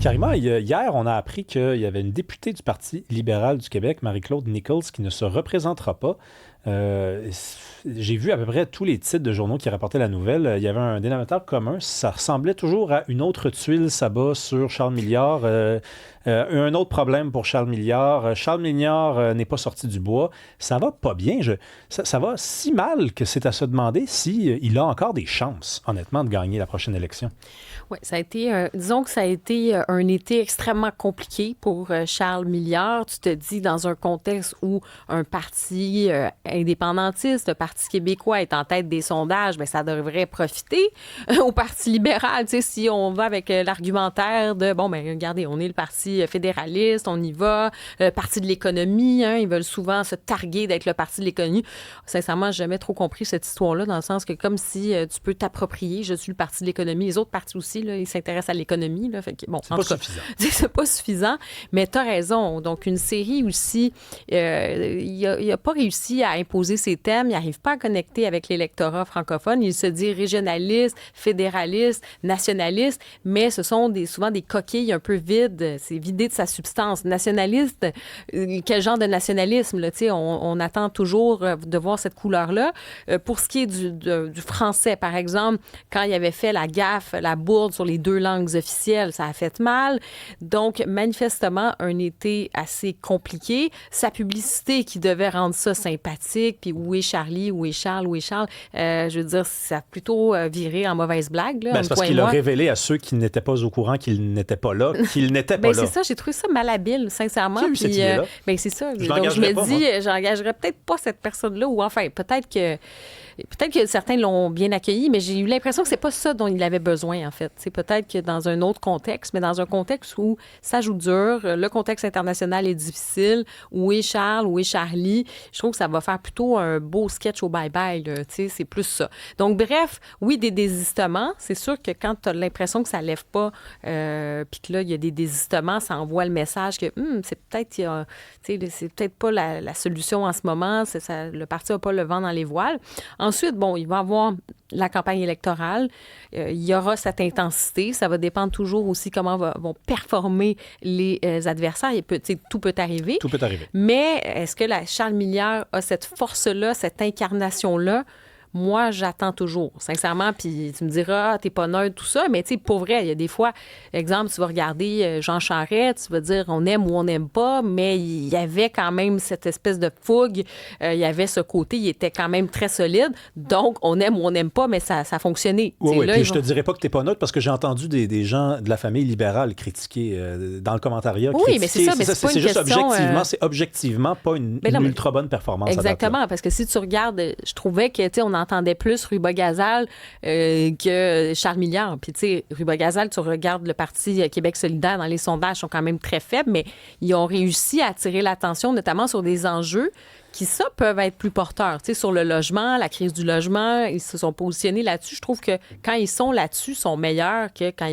Karima, hier, on a appris qu'il y avait une députée du Parti libéral du Québec, Marie-Claude Nichols, qui ne se représentera pas. Euh, j'ai vu à peu près tous les titres de journaux qui rapportaient la nouvelle. Il y avait un dénominateur commun. Ça ressemblait toujours à une autre tuile s'abat sur Charles Milliard. Un autre problème pour Charles Milliard. Charles Milliard n'est pas sorti du bois. Ça va pas bien. Ça va si mal que c'est à se demander s'il a encore des chances, honnêtement, de gagner la prochaine élection. Oui, ça a été, disons que ça a été un été extrêmement compliqué pour Charles Milliard. Tu te dis, dans un contexte où un parti indépendantiste, le Parti québécois est en tête des sondages, bien, ça devrait profiter au Parti libéral. Tu sais, si on va avec l'argumentaire de, bon, bien, regardez, on est le Parti fédéraliste, on y va, le Parti de l'économie, hein, ils veulent souvent se targuer d'être le Parti de l'économie. Sincèrement, j'ai jamais trop compris cette histoire-là, dans le sens que comme si tu peux t'approprier, je suis le Parti de l'économie, les autres partis aussi, là, ils s'intéressent à l'économie. Là, fait que, bon, c'est pas suffisant. C'est pas suffisant, mais tu as raison. Donc, une série aussi, il n'a pas réussi à imposer ses thèmes, il n'arrive pas à connecter avec l'électorat francophone. Il se dit régionaliste, fédéraliste, nationaliste, mais ce sont souvent des coquilles un peu vides. C'est vidé de sa substance. Nationaliste, quel genre de nationalisme? Là, on attend toujours de voir cette couleur-là. Pour ce qui est du français, par exemple, quand il avait fait la gaffe, la bourde sur les 2 langues officielles, ça a fait mal. Donc, manifestement, un été assez compliqué. Sa publicité qui devait rendre ça sympathique, puis où est Charlie, où est Charles, où est Charles, je veux dire, ça a plutôt viré en mauvaise blague. Là, c'est parce qu'il a révélé à ceux qui n'étaient pas au courant qu'il n'était pas là, qu'il n'était pas là. C'est ça, j'ai trouvé ça malhabile, sincèrement. Qui a eu cette idée-là? C'est ça. Je Donc, je me pas, dis, j'engagerais peut-être pas cette personne-là, ou enfin, peut-être que certains l'ont bien accueilli, mais j'ai eu l'impression que c'est pas ça dont il avait besoin, en fait. C'est peut-être que dans un autre contexte, mais dans un contexte où ça joue dur, le contexte international est difficile, où est Charles, où est Charlie, je trouve que ça va faire plutôt un beau sketch au bye-bye, là, c'est plus ça. Donc, bref, oui, des désistements. C'est sûr que quand tu as l'impression que ça lève pas, puis que là, il y a des désistements, ça envoie le message que c'est peut-être pas la solution en ce moment, le parti n'a pas le vent dans les voiles. Ensuite, bon, il va y avoir la campagne électorale. Il y aura cette intensité. Ça va dépendre toujours aussi comment vont performer les adversaires. Tout peut arriver. Tout peut arriver. Mais est-ce que Charles Milliard a cette force-là, cette incarnation-là? Moi, j'attends toujours, sincèrement, puis tu me diras, t'es pas neutre, tout ça, mais tu sais, pour vrai, il y a des fois, exemple, tu vas regarder Jean Charest, tu vas dire on aime ou on n'aime pas, mais il y avait quand même cette espèce de fougue, il y avait ce côté, il était quand même très solide, donc on aime ou on n'aime pas, mais ça fonctionnait. Oui, puis je te dirais pas que t'es pas neutre, parce que j'ai entendu des gens de la famille libérale critiquer dans le commentariat. Oui, mais c'est ça, mais c'est pas une juste question... c'est objectivement pas une ultra bonne performance. Exactement, parce que si tu regardes, je trouvais que, tu sais, on entendait plus Ruba-Gazal que Charles Milliard. Puis, tu sais, Ruba-Gazal, tu regardes le Parti Québec solidaire dans les sondages, sont quand même très faibles, mais ils ont réussi à attirer l'attention, notamment sur des enjeux qui, ça, peuvent être plus porteurs. Tu sais, sur le logement, la crise du logement, ils se sont positionnés là-dessus. Je trouve que quand ils sont là-dessus, ils sont meilleurs que quand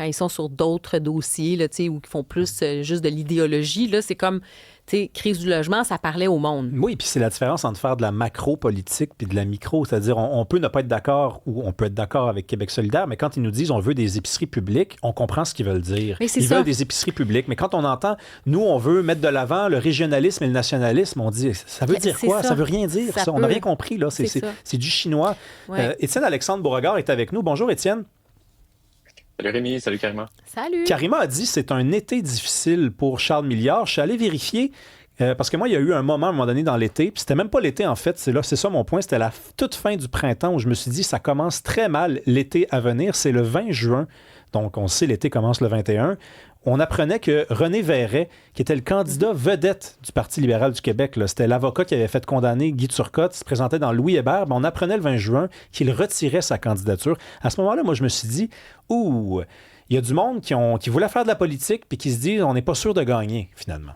ils sont sur d'autres dossiers, là, tu sais, ou qui font plus juste de l'idéologie. Là, c'est comme... Tu sais, crise du logement, ça parlait au monde. Oui, puis c'est la différence entre faire de la macro-politique puis de la micro. C'est-à-dire, on peut ne pas être d'accord ou on peut être d'accord avec Québec solidaire, mais quand ils nous disent on veut des épiceries publiques, on comprend ce qu'ils veulent dire. Ils veulent des épiceries publiques. Mais quand on entend, nous, on veut mettre de l'avant le régionalisme et le nationalisme, on dit, ça veut dire quoi? Ça veut rien dire, ça. On n'a rien compris, là. C'est du chinois. Ouais. Étienne Alexandre Beauregard est avec nous. Bonjour, Étienne. Salut Rémi, salut Karima. Salut. Karima a dit que c'est un été difficile pour Charles Milliard. Je suis allé vérifier parce que moi, il y a eu un moment donné dans l'été, puis c'était même pas l'été en fait, c'est ça mon point, c'était la toute fin du printemps où je me suis dit ça commence très mal l'été à venir, c'est le 20 juin, donc on sait l'été commence le 21. On apprenait que René Verret, qui était le candidat vedette du Parti libéral du Québec, là, c'était l'avocat qui avait fait condamner Guy Turcotte, se présentait dans Louis Hébert, on apprenait le 20 juin qu'il retirait sa candidature. À ce moment-là, moi, je me suis dit, il y a du monde qui voulait faire de la politique puis qui se dit, on n'est pas sûr de gagner, finalement.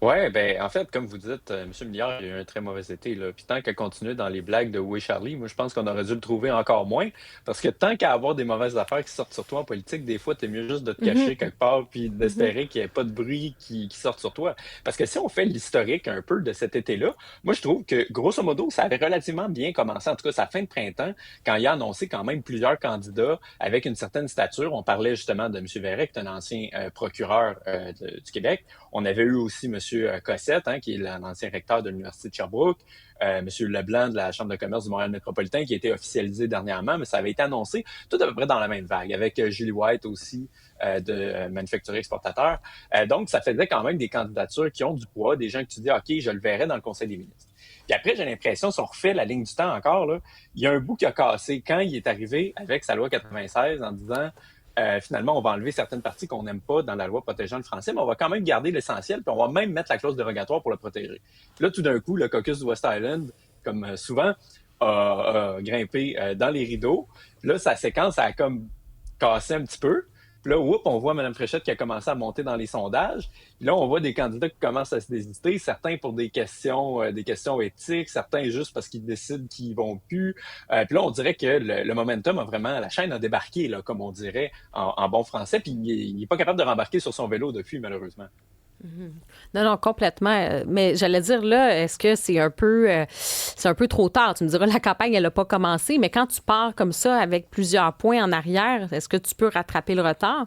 Ouais, ben en fait, comme vous dites, M. Milliard, il a eu un très mauvais été, là. Puis tant qu'à continuer dans les blagues de Oui Charlie, moi je pense qu'on aurait dû le trouver encore moins. Parce que tant qu'à avoir des mauvaises affaires qui sortent sur toi en politique, des fois, t'es mieux juste de te cacher Mhm, quelque part puis mhm. d'espérer qu'il n'y ait pas de bruit qui sorte sur toi. Parce que si on fait l'historique un peu de cet été-là, moi je trouve que grosso modo, ça avait relativement bien commencé. En tout cas, sa fin de printemps, quand il a annoncé quand même plusieurs candidats avec une certaine stature. On parlait justement de M. Verret, qui est un ancien procureur du Québec. On avait eu aussi M. Cossette, hein, qui est l'ancien recteur de l'Université de Sherbrooke, M. Leblanc de la Chambre de commerce du Montréal métropolitain, qui a été officialisé dernièrement, mais ça avait été annoncé tout à peu près dans la même vague, avec Julie White aussi de manufacturier exportateur. Donc, ça faisait quand même des candidatures qui ont du poids, des gens que tu dis, OK, je le verrai dans le Conseil des ministres. Puis après, j'ai l'impression, si on refait la ligne du temps encore, là, il y a un bout qui a cassé quand il est arrivé avec sa loi 96 en disant finalement, on va enlever certaines parties qu'on n'aime pas dans la loi protégeant le français, mais on va quand même garder l'essentiel, puis on va même mettre la clause dérogatoire pour le protéger. Puis là, tout d'un coup, le caucus du West Island, comme souvent, a grimpé dans les rideaux. Puis là, sa séquence a comme cassé un petit peu. Puis là, whoop, on voit Mme Fréchette qui a commencé à monter dans les sondages. Puis là, on voit des candidats qui commencent à se désiter, certains pour des questions éthiques, certains juste parce qu'ils décident qu'ils vont plus. Puis là, on dirait que le momentum a vraiment, la chaîne a débarqué, là, comme on dirait en bon français, puis il n'est pas capable de rembarquer sur son vélo depuis, malheureusement. Non, non, complètement. Mais j'allais dire là, est-ce que c'est un peu trop tard? Tu me diras, la campagne, elle n'a pas commencé, mais quand tu pars comme ça avec plusieurs points en arrière, est-ce que tu peux rattraper le retard?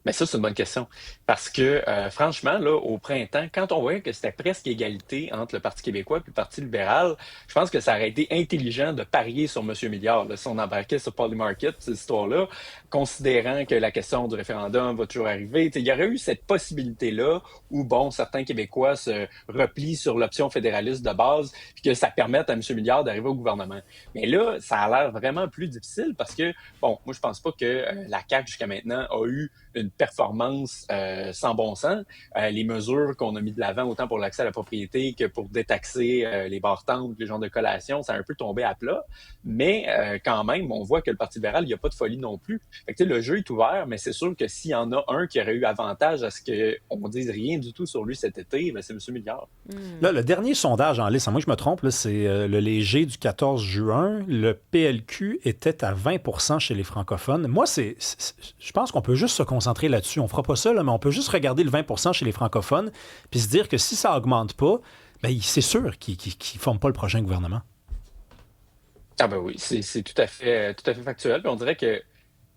Mais ça, c'est une bonne question. Parce que, franchement, là, au printemps, quand on voyait que c'était presque égalité entre le Parti québécois et le Parti libéral, je pense que ça aurait été intelligent de parier sur M. Milliard. Là, si on embarquait sur Polymarket, cette histoire-là, considérant que la question du référendum va toujours arriver, il y aurait eu cette possibilité-là où, bon, certains Québécois se replient sur l'option fédéraliste de base, puis que ça permette à M. Milliard d'arriver au gouvernement. Mais là, ça a l'air vraiment plus difficile parce que, bon, moi, je pense pas que la CAQ, jusqu'à maintenant, a eu une performance sans bon sens. Les mesures qu'on a mis de l'avant, autant pour l'accès à la propriété que pour détaxer les bars-tentes, les genres de collations, ça a un peu tombé à plat. Mais quand même, on voit que le Parti libéral, il n'y a pas de folie non plus. Fait que, le jeu est ouvert, mais c'est sûr que s'il y en a un qui aurait eu avantage à ce qu'on dise rien du tout sur lui cet été, ben c'est M. Milliard. Là, le dernier sondage en liste, à moins que je me trompe, là, c'est le Léger du 14 juin. Le PLQ était à 20 chez les francophones. Moi, je pense qu'on peut juste se concentrer là-dessus. On fera pas ça, là, mais on peut juste regarder le 20 chez les francophones puis se dire que si ça augmente pas, ben, c'est sûr qu'ils ne forment pas le prochain gouvernement. Ah ben oui, c'est tout à fait factuel. Puis on dirait que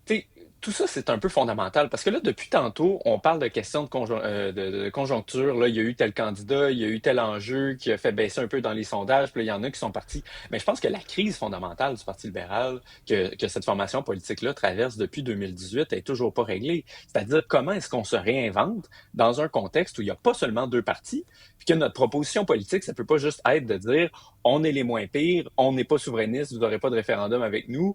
tu sais, tout ça, c'est un peu fondamental parce que là, depuis tantôt, on parle de questions de conjoncture. Là, il y a eu tel candidat, il y a eu tel enjeu qui a fait baisser un peu dans les sondages, puis là, il y en a qui sont partis. Mais je pense que la crise fondamentale du Parti libéral que cette formation politique-là traverse depuis 2018 est toujours pas réglée. C'est-à-dire, comment est-ce qu'on se réinvente dans un contexte où il n'y a pas seulement deux partis, puis que notre proposition politique, ça peut pas juste être de dire on est les moins pires, on n'est pas souverainiste, vous n'aurez pas de référendum avec nous,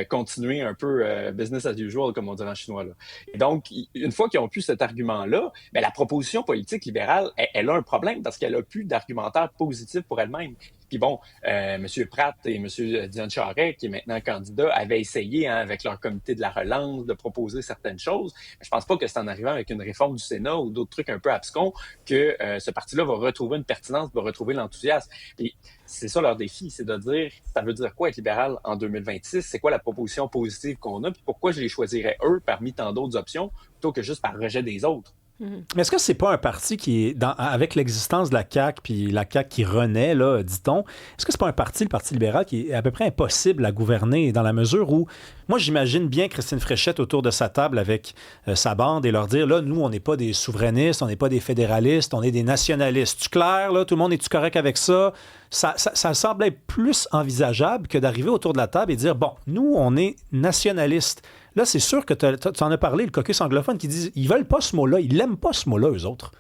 continuer un peu business as usual, comme on dirait en chinois. Là. Et donc, une fois qu'ils ont plus cet argument-là, ben, la proposition politique libérale, elle a un problème parce qu'elle a plus d'argumentaire positif pour elle-même. Puis bon, M. Pratt et M. Dion Charest, qui est maintenant candidat, avaient essayé, hein, avec leur comité de la relance, de proposer certaines choses. Mais je pense pas que c'est en arrivant avec une réforme du Sénat ou d'autres trucs un peu abscons que ce parti-là va retrouver une pertinence, va retrouver l'enthousiasme. Puis c'est ça leur défi, c'est de dire, ça veut dire quoi être libéral en 2026? C'est quoi la proposition positive qu'on a? Puis pourquoi je les choisirais eux parmi tant d'autres options plutôt que juste par rejet des autres? Mais est-ce que c'est pas un parti qui est, avec l'existence de la CAQ, puis la CAQ qui renaît, là, dit-on, est-ce que c'est pas un parti, le Parti libéral, qui est à peu près impossible à gouverner dans la mesure où, moi, j'imagine bien Christine Fréchette autour de sa table avec sa bande et leur dire, là, nous, on n'est pas des souverainistes, on n'est pas des fédéralistes, on est des nationalistes. Tu clair, là, tout le monde est-tu correct avec ça? Ça semble être plus envisageable que d'arriver autour de la table et dire, bon, nous, on est nationalistes. Là, c'est sûr que tu en as parlé, le caucus anglophone, qui disent ils veulent pas ce mot-là, ils l'aiment pas ce mot-là, eux autres.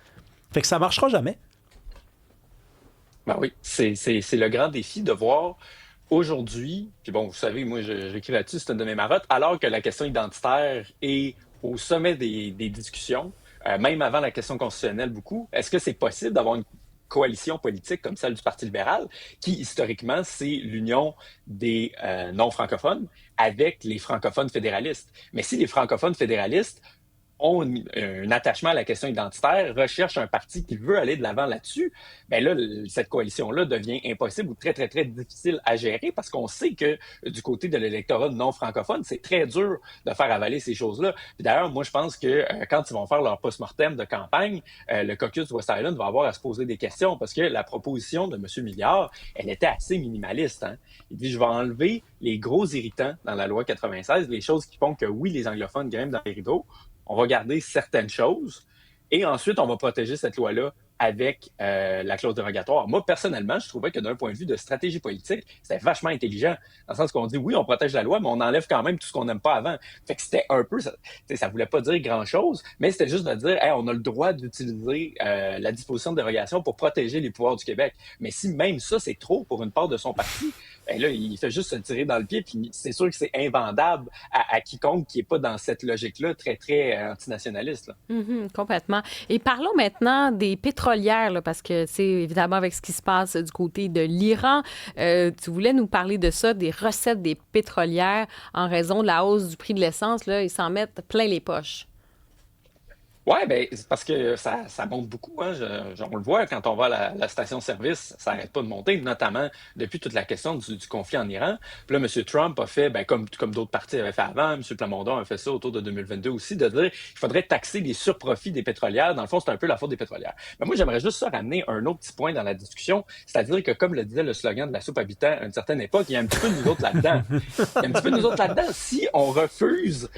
Fait que ça marchera jamais. Ben oui, c'est le grand défi de voir aujourd'hui, puis bon, vous savez, moi, j'écris là-dessus, c'est une de mes marottes, alors que la question identitaire est au sommet des discussions, même avant la question constitutionnelle beaucoup, est-ce que c'est possible d'avoir une coalition politique comme celle du Parti libéral, qui historiquement, c'est l'union des non-francophones avec les francophones fédéralistes. Mais si les francophones fédéralistes ont un attachement à la question identitaire, recherchent un parti qui veut aller de l'avant là-dessus, ben là, cette coalition-là devient impossible ou très, très, très difficile à gérer parce qu'on sait que du côté de l'électorat non francophone, c'est très dur de faire avaler ces choses-là. Puis d'ailleurs, moi, je pense que quand ils vont faire leur post-mortem de campagne, le caucus de West Island va avoir à se poser des questions parce que la proposition de M. Milliard, elle était assez minimaliste. Hein? Il dit, je vais enlever les gros irritants dans la loi 96, les choses qui font que oui, les anglophones grimpent dans les rideaux, on va garder certaines choses et ensuite, on va protéger cette loi-là avec la clause dérogatoire. Moi, personnellement, je trouvais que d'un point de vue de stratégie politique, c'était vachement intelligent. Dans le sens qu'on dit, oui, on protège la loi, mais on enlève quand même tout ce qu'on n'aime pas avant. Fait que c'était un peu, ça voulait pas dire grand-chose, mais c'était juste de dire, hey, on a le droit d'utiliser la disposition de dérogation pour protéger les pouvoirs du Québec. Mais si même ça, c'est trop pour une part de son parti, ben là, il fait juste se tirer dans le pied, puis c'est sûr que c'est invendable à quiconque qui n'est pas dans cette logique-là très, très antinationaliste. Là. Complètement. Et parlons maintenant des pétrolières, là, parce que, c'est évidemment, avec ce qui se passe du côté de l'Iran, tu voulais nous parler de ça, des recettes des pétrolières en raison de la hausse du prix de l'essence. Là, ils s'en mettent plein les poches. Oui, ben, c'est parce que ça monte beaucoup. Hein. On le voit quand on va à la station-service, ça n'arrête pas de monter, notamment depuis toute la question du conflit en Iran. Puis là, M. Trump a fait, ben, comme d'autres partis avaient fait avant, M. Plamondon a fait ça autour de 2022 aussi, de dire qu'il faudrait taxer les surprofits des pétrolières. Dans le fond, c'est un peu la faute des pétrolières. Mais moi, j'aimerais juste ça ramener un autre petit point dans la discussion, c'est-à-dire que, comme le disait le slogan de la soupe habitant à une certaine époque, il y a un petit peu de nous autres là-dedans. Il y a un petit peu de nous autres là-dedans. Si on refuse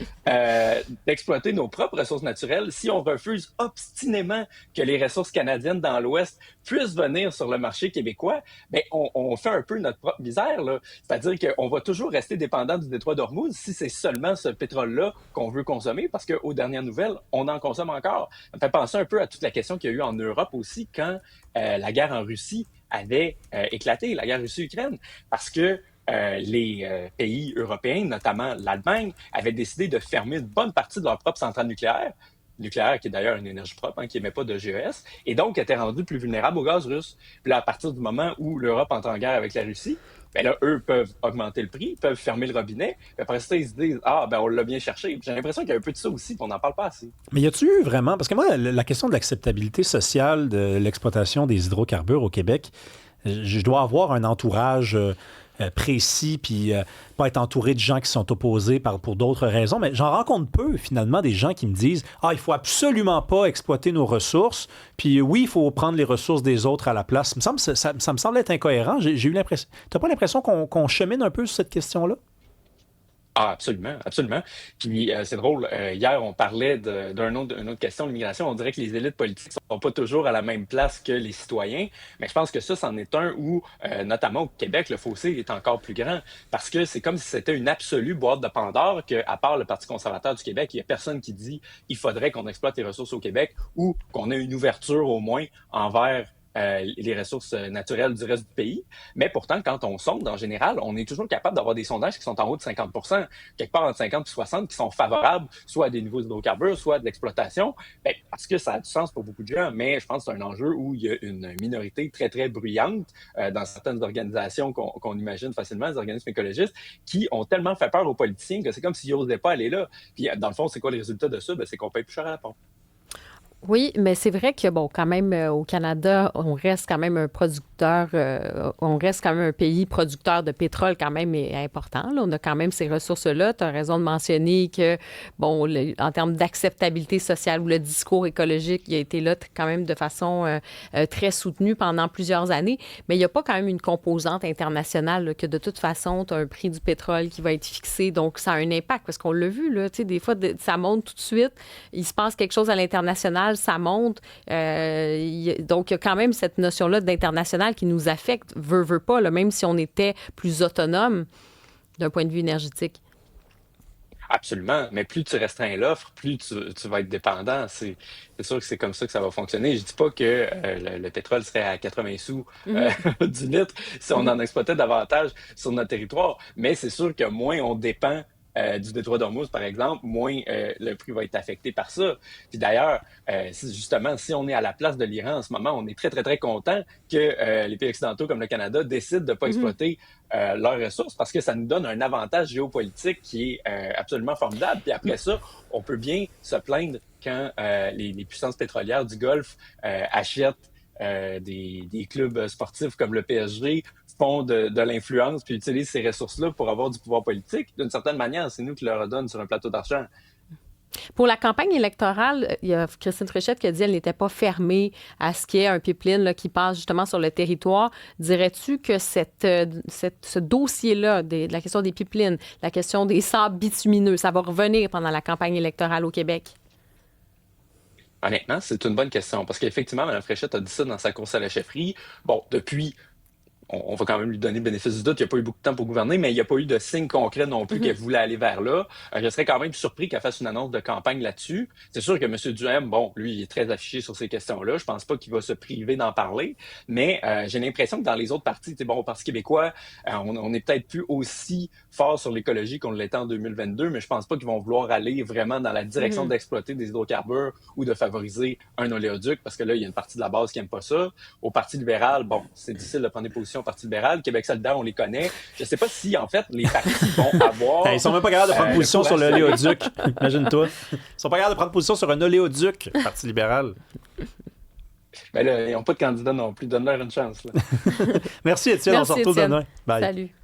d'exploiter nos propres ressources naturelles, si on refuse obstinément que les ressources canadiennes dans l'Ouest puissent venir sur le marché québécois, bien, on fait un peu notre propre misère, là. C'est-à-dire qu'on va toujours rester dépendant du détroit d'Ormuz si c'est seulement ce pétrole-là qu'on veut consommer, parce qu'aux dernières nouvelles, on en consomme encore. Ça me fait penser un peu à toute la question qu'il y a eu en Europe aussi quand la guerre en Russie avait éclaté, la guerre Russie-Ukraine, parce que les pays européens, notamment l'Allemagne, avaient décidé de fermer une bonne partie de leur propre centrale nucléaire qui est d'ailleurs une énergie propre, hein, qui n'émet pas de GES, et donc était rendu plus vulnérable au gaz russe. Puis là, à partir du moment où l'Europe entre en guerre avec la Russie, ben là, eux peuvent augmenter le prix, peuvent fermer le robinet, puis après ça, ils se disent « Ah, ben on l'a bien cherché ». Puis j'ai l'impression qu'il y a un peu de ça aussi, puis on n'en parle pas assez. Mais y a-tu eu vraiment... Parce que moi, la question de l'acceptabilité sociale de l'exploitation des hydrocarbures au Québec, je dois avoir un entourage précis, puis pas être entouré de gens qui sont opposés pour d'autres raisons. Mais j'en rencontre peu, finalement, des gens qui me disent « Ah, il faut absolument pas exploiter nos ressources, puis oui, il faut prendre les ressources des autres à la place. » Ça me semble être incohérent. J'ai eu l'impression... T'as pas l'impression qu'on chemine un peu sur cette question-là? Ah, absolument, absolument. Puis c'est drôle, hier, on parlait d'une autre question, l'immigration. On dirait que les élites politiques sont pas toujours à la même place que les citoyens, mais je pense que ça, c'en est un où, notamment au Québec, le fossé est encore plus grand, parce que c'est comme si c'était une absolue boîte de Pandore, qu'à part le Parti conservateur du Québec, il y a personne qui dit il faudrait qu'on exploite les ressources au Québec ou qu'on ait une ouverture au moins envers les ressources naturelles du reste du pays. Mais pourtant, quand on sonde, en général, on est toujours capable d'avoir des sondages qui sont en haut de 50 quelque part entre 50 et 60, qui sont favorables soit à des nouveaux hydrocarbures, soit à de l'exploitation, bien, parce que ça a du sens pour beaucoup de gens. Mais je pense que c'est un enjeu où il y a une minorité très, très bruyante dans certaines organisations qu'on imagine facilement, les organismes écologistes, qui ont tellement fait peur aux politiciens que c'est comme s'ils n'osaient pas aller là. Puis, dans le fond, c'est quoi les résultats de ça? Bien, c'est qu'on paye plus cher à la pompe. Oui, mais c'est vrai que, bon, quand même, au Canada, on reste quand même un producteur, on reste quand même un pays producteur de pétrole quand même important. Là. On a quand même ces ressources-là. Tu as raison de mentionner que, bon, en termes d'acceptabilité sociale ou le discours écologique, il a été là quand même de façon très soutenue pendant plusieurs années. Mais il n'y a pas quand même une composante internationale là, que de toute façon, tu as un prix du pétrole qui va être fixé. Donc, ça a un impact parce qu'on l'a vu, là, tu sais, des fois, ça monte tout de suite. Il se passe quelque chose à l'international, ça monte. Donc, il y a quand même cette notion-là d'international qui nous affecte, veut pas, là, même si on était plus autonome d'un point de vue énergétique. Absolument, mais plus tu restreins l'offre, plus tu vas être dépendant. C'est sûr que c'est comme ça que ça va fonctionner. Je dis pas que le pétrole serait à 80 sous du litre si on en exploitait davantage sur notre territoire, mais c'est sûr que moins on dépend du détroit d'Ormuz, par exemple, moins le prix va être affecté par ça. Puis d'ailleurs, justement, si on est à la place de l'Iran en ce moment, on est très, très, très content que les pays occidentaux comme le Canada décident de ne pas exploiter leurs ressources parce que ça nous donne un avantage géopolitique qui est absolument formidable. Puis après ça, on peut bien se plaindre quand les puissances pétrolières du Golfe achètent des clubs sportifs comme le PSG, font de l'influence puis utilisent ces ressources-là pour avoir du pouvoir politique. D'une certaine manière, c'est nous qui leur redonnent sur un plateau d'argent. Pour la campagne électorale, il y a Christine Fréchette qui a dit qu'elle n'était pas fermée à ce qu'il y ait un pipeline là, qui passe justement sur le territoire. Dirais-tu que ce dossier-là, de la question des pipelines, la question des sables bitumineux, ça va revenir pendant la campagne électorale au Québec? Honnêtement, c'est une bonne question parce qu'effectivement, Mme Fréchette a dit ça dans sa course à la chefferie. Bon, depuis, on va quand même lui donner le bénéfice du doute. Il n'y a pas eu beaucoup de temps pour gouverner, mais il n'y a pas eu de signe concret non plus qu'elle voulait aller vers là. Je serais quand même surpris qu'elle fasse une annonce de campagne là-dessus. C'est sûr que M. Duhem, bon, lui, il est très affiché sur ces questions-là. Je pense pas qu'il va se priver d'en parler, mais j'ai l'impression que dans les autres partis, bon, au Parti québécois, on est peut-être plus aussi fort sur l'écologie qu'on l'était en 2022, mais je pense pas qu'ils vont vouloir aller vraiment dans la direction d'exploiter des hydrocarbures ou de favoriser un oléoduc, parce que là, il y a une partie de la base qui aime pas ça. Au Parti libéral, bon, c'est difficile de prendre des positions au Parti libéral. Québec solidaire, on les connaît. Je ne sais pas si, en fait, les partis vont avoir... Ils sont même pas capables de prendre position sur l'oléoduc. Imagine-toi. Ils sont pas capables de prendre position sur un oléoduc, Parti libéral. Ben là, ils n'ont pas de candidat non plus. Donne-leur une chance. Là. Merci, Étienne. On se retrouve demain. Bye. Salut.